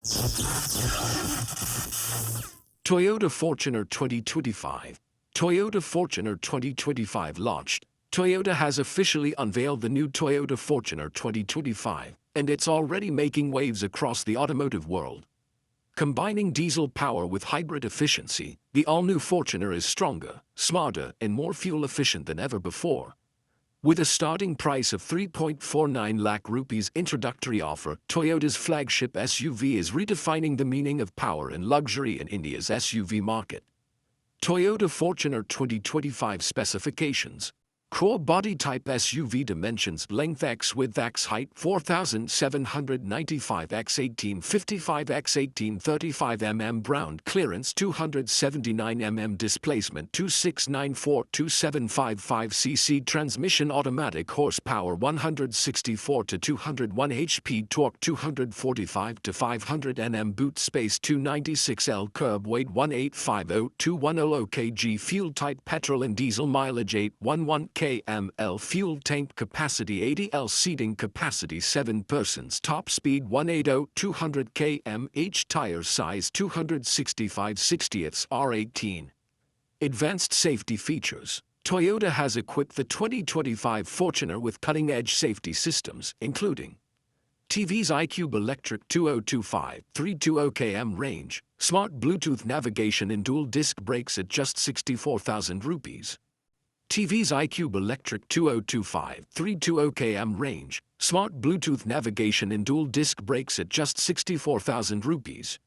Toyota Fortuner 2025. Toyota Fortuner 2025 launched. Toyota has officially unveiled the new Toyota Fortuner 2025, and it's already making waves across the automotive world. Combining diesel power with hybrid efficiency, the all-new Fortuner is stronger, smarter, and more fuel-efficient than ever before. With a starting price of 3.49 lakh rupees introductory offer, Toyota's flagship SUV is redefining the meaning of power and luxury in India's SUV market. Toyota Fortuner 2025 specifications. Core body type SUV dimensions: length x width x height 4795 x 1855 x 1835 mm, ground clearance 279 mm, displacement 2694-2755 cc, transmission automatic, horsepower 164 to 201 HP, torque 245 to 500 Nm, boot space 296 L, curb weight 1850-2100 kg, fuel type petrol and diesel, mileage 811 km, fuel tank capacity 80 L, seating capacity 7 persons, top speed 180-200 km/h, tire size 265/60ths R18. Advanced safety features. Toyota has equipped the 2025 Fortuner with cutting-edge safety systems, including TV's iCube Electric 2025 320 km range, smart Bluetooth navigation and dual disc brakes at just 64,000 rupees. TV's iCube Electric 2025 320 km range, smart Bluetooth navigation and dual disc brakes at just 64,000 rupees.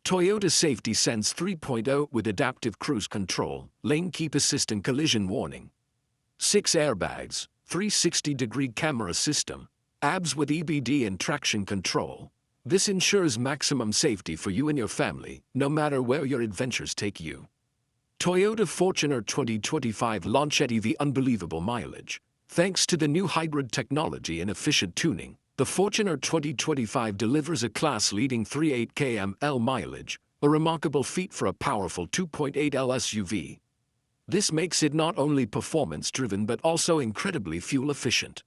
Toyota Safety Sense 3.0 with adaptive cruise control, lane keep assist and collision warning. 6 airbags, 360-degree camera system, ABS with EBD and traction control. This ensures maximum safety for you and your family, no matter where your adventures take you. Toyota Fortuner 2025 launch at EV unbelievable mileage. Thanks to the new hybrid technology and efficient tuning, the Fortuner 2025 delivers a class-leading 38 km/h mileage, a remarkable feat for a powerful 2.8L SUV. This makes it not only performance-driven but also incredibly fuel-efficient.